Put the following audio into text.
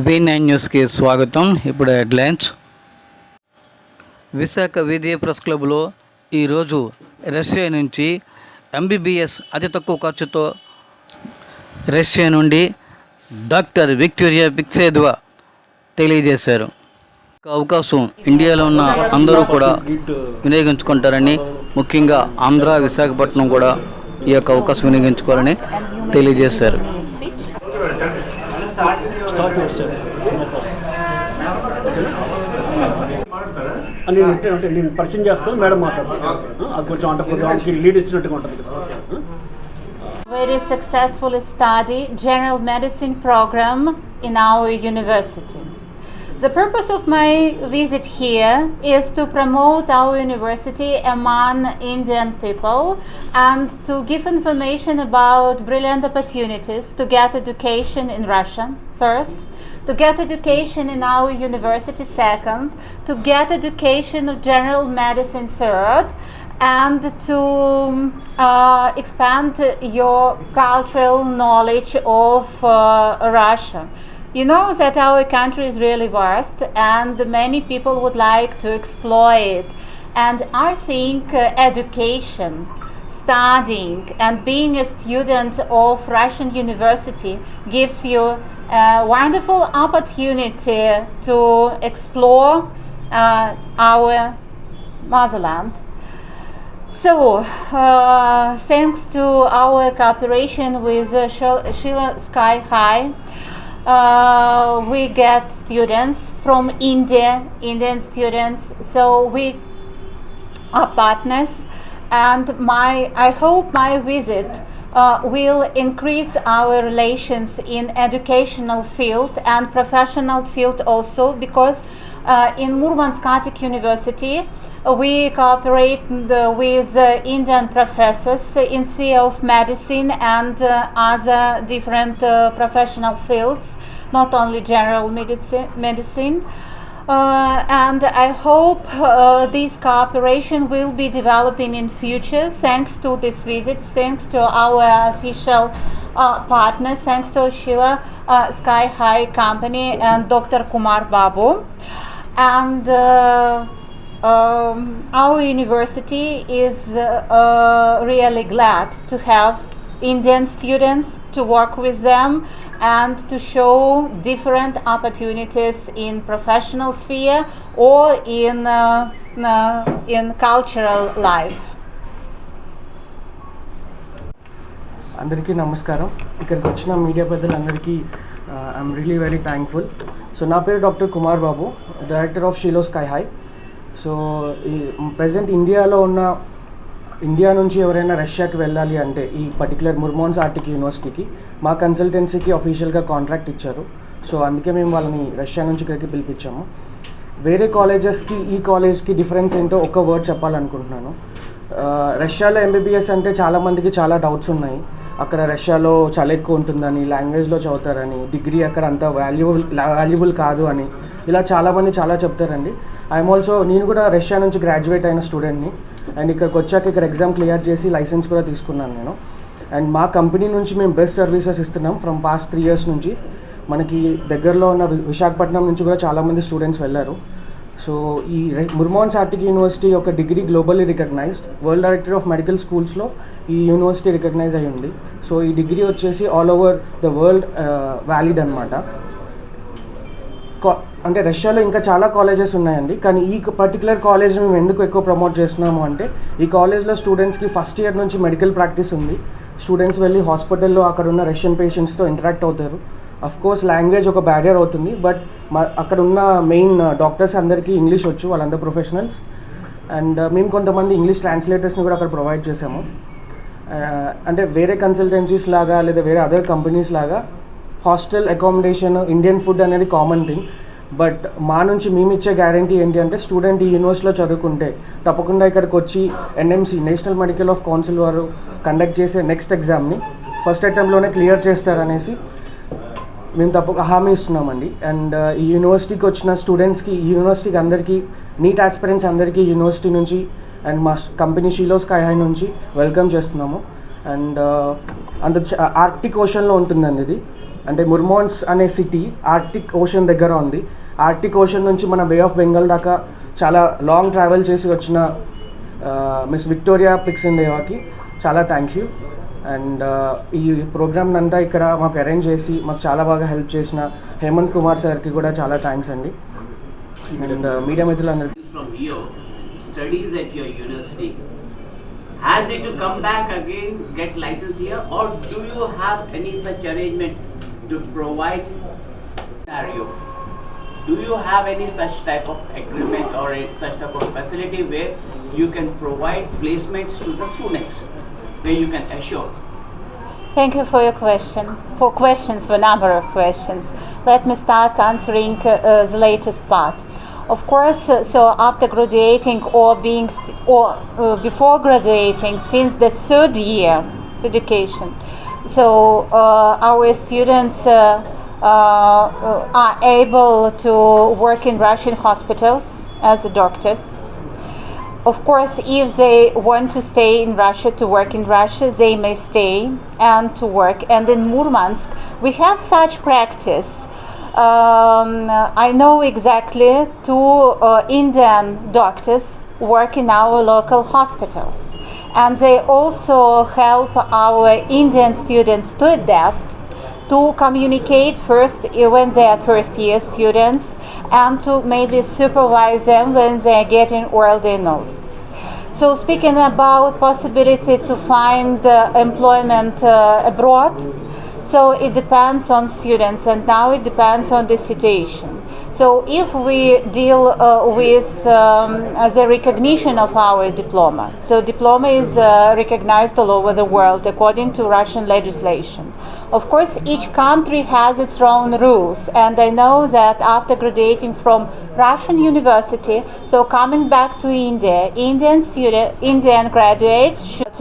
V9 న్యూస్కి స్వాగతం. ఇప్పుడు హెడ్లైన్స్. విశాఖ విద్యా ప్రెస్ క్లబ్లో ఈరోజు రష్యా నుంచి MBBS అతి తక్కువ ఖర్చుతో రష్యా నుండి డాక్టర్ విక్టోరియా పిక్సేద్వా తెలియజేశారు. అవకాశం ఇండియాలో ఉన్న అందరూ కూడా వినియోగించుకుంటారని, ముఖ్యంగా ఆంధ్ర విశాఖపట్నం కూడా ఈ యొక్క అవకాశం వినియోగించుకోవాలని తెలియజేశారు. నేను పరిచయం చేస్తాను, మేడం మాట్లాడతాను. అది కొంచెం అంటే లీడ్ ఇచ్చినట్టుగా ఉంటుంది కదా. Very successful study general medicine program in our university. The purpose of my visit here is to promote our university among Indian people and to give information about brilliant opportunities to get education in Russia, first, to get education in our university, second, to get education of general medicine, third, and to expand your cultural knowledge of Russia. You know that our country is really vast and many people would like to explore it. And I think education, studying and being a student of Russian university gives you a wonderful opportunity to explore our motherland. So, thanks to our cooperation with Sheila Sky High, we get students from India, Indian students, so we are partners, and I hope my visit will increase our relations in educational field and professional field also, because in Murmansk Arctic University we cooperate with Indian professors in sphere of medicine and other different professional fields, not only general medicine. And I hope this cooperation will be developing in future thanks to this visit, thanks to our official partners, thanks to Sheila Sky High Company and Dr. Kumar Babu. And our university is really glad to have Indian students, to work with them and to show different opportunities in professional sphere or in cultural life. అందరికీ నమస్కారం. ఇక్కడికి వచ్చిన media పెద్దలందరికీ I'm really very thankful. So నా పేరు doctor Kumar Babu, director of షీలో sky high. So ఈ present India నుంచి ఎవరైనా రష్యాకి వెళ్ళాలి అంటే ఈ పర్టికులర్ ముర్మాన్స్ ఆర్టిక్ యూనివర్సిటీకి మా కన్సల్టెన్సీకి అఫీషియల్గా కాంట్రాక్ట్ ఇచ్చారు. సో అందుకే మేము వాళ్ళని రష్యా నుంచి ఇక్కడికి పిలిపించాము. వేరే కాలేజెస్కి ఈ కాలేజ్కి డిఫరెన్స్ ఏంటో ఒక వర్డ్ చెప్పాలనుకుంటున్నాను. రష్యాలో MBBS అంటే చాలామందికి చాలా డౌట్స్ ఉన్నాయి. అక్కడ రష్యాలో చాలా ఎక్కువ ఉంటుందని, లాంగ్వేజ్లో చదువుతారని, డిగ్రీ అక్కడ అంత వాల్యుబుల్ కాదు అని, ఇలా చాలామంది చాలా చెప్తారండి. నేను కూడా రష్యా నుంచి గ్రాడ్యుయేట్ అయిన స్టూడెంట్ని. అండ్ ఇక్కడికి వచ్చాక ఇక్కడ ఎగ్జామ్ క్లియర్ చేసి లైసెన్స్ కూడా తీసుకున్నాను నేను. అండ్ మా కంపెనీ నుంచి మేము బెస్ట్ సర్వీసెస్ ఇస్తున్నాం ఫ్రమ్ పాస్ట్ 3 years నుంచి. మనకి దగ్గరలో ఉన్న విశాఖపట్నం నుంచి కూడా చాలామంది స్టూడెంట్స్ వెళ్ళారు. సో ఈ ముర్మాన్స్ ఆర్టిక్ యూనివర్సిటీ యొక్క degree globally recognised, world director of medical స్కూల్స్లో ఈ యూనివర్సిటీ రికగ్నైజ్ అయ్యి ఉంది. సో ఈ డిగ్రీ వచ్చేసి all over the world valid అనమాట. అంటే రష్యాలో ఇంకా చాలా కాలేజెస్ ఉన్నాయండి, కానీ ఈ పర్టికులర్ కాలేజ్ మేము ఎందుకు ఎక్కువ ప్రమోట్ చేస్తున్నాము అంటే ఈ కాలేజ్లో స్టూడెంట్స్కి ఫస్ట్ ఇయర్ నుంచి మెడికల్ ప్రాక్టీస్ ఉంది. స్టూడెంట్స్ వెళ్ళి హాస్పిటల్లో అక్కడ ఉన్న రష్యన్ పేషెంట్స్తో ఇంటరాక్ట్ అవుతారు. అఫ్కోర్స్ లాంగ్వేజ్ ఒక బ్యారియర్ అవుతుంది, బట్ అక్కడ ఉన్న మెయిన్ డాక్టర్స్ అందరికీ ఇంగ్లీష్ వచ్చు, వాళ్ళందరూ ప్రొఫెషనల్స్. అండ్ మేము కొంతమంది ఇంగ్లీష్ ట్రాన్స్లేటర్స్ని కూడా అక్కడ ప్రొవైడ్ చేసాము. అంటే వేరే కన్సల్టెన్సీస్ లాగా లేదా వేరే అదర్ కంపెనీస్ లాగా హాస్టల్ అకామిడేషన్, ఇండియన్ ఫుడ్ అనేది కామన్ థింగ్. బట్ మా నుంచి మేము ఇచ్చే గ్యారంటీ ఏంటి అంటే స్టూడెంట్ ఈ యూనివర్సిటీలో చదువుకుంటే తప్పకుండా ఇక్కడికి వచ్చి NMC national medical of council వారు కండక్ట్ చేసే నెక్స్ట్ ఎగ్జామ్ని ఫస్ట్ అటెంప్ట్లోనే క్లియర్ చేస్తారనేసి మేము హామీ ఇస్తున్నామండి. అండ్ ఈ యూనివర్సిటీకి వచ్చిన స్టూడెంట్స్కి, ఈ యూనివర్సిటీకి అందరికీ, నీట్ ఆస్పిరెంట్స్ అందరికీ యూనివర్సిటీ నుంచి అండ్ మా కంపెనీ షీలో స్కై హై నుంచి వెల్కమ్ చేస్తున్నాము. అండ్ ఆర్క్టిక్ ఓషన్లో ఉంటుందండి ఇది. అంటే ముర్మాన్స్ అనే సిటీ ఆర్టిక్ ఓషన్ దగ్గర ఉంది. ఆర్టిక్ ఓషన్ నుంచి మన బే ఆఫ్ బెంగాల్ దాకా చాలా లాంగ్ ట్రావెల్ చేసి వచ్చిన మిస్ విక్టోరియా పిక్సిందేవాకి చాలా థ్యాంక్ యూ. అండ్ ఈ ప్రోగ్రామ్ అంతా ఇక్కడ మాకు అరేంజ్ చేసి మాకు చాలా బాగా హెల్ప్ చేసిన హేమంత్ కుమార్ సార్కి కూడా చాలా థ్యాంక్స్ అండి. అండ్ మీడియా మిత్రులందరికీ from here studies at your university, has it to come back again, get license here, or do you have any such arrangement to provide scenario? Do you have any such type of agreement or such type of facility where you can provide placements to the students, where you can assure? Thank you for your question. For number of questions. Let me start answering the latest part. Of course, so after graduating before graduating, since the third year of education, so our students are able to work in Russian hospitals as doctors. Of course, if they want to stay in Russia to work in Russia, they may stay and to work. And in Murmansk, we have such practice. I know exactly two Indian doctors work in our local hospitals, and they also help our Indian students to adapt, to communicate first when they are first year students, and to maybe supervise them when they are getting older and older. So speaking about possibility to find employment abroad, so it depends on students, and now it depends on the situation. So if we deal with the recognition of our diploma, so diploma is recognized all over the world according to Russian legislation. Of course, each country has its own rules, and I know that after graduating from Russian university, so coming back to India, Indian graduates should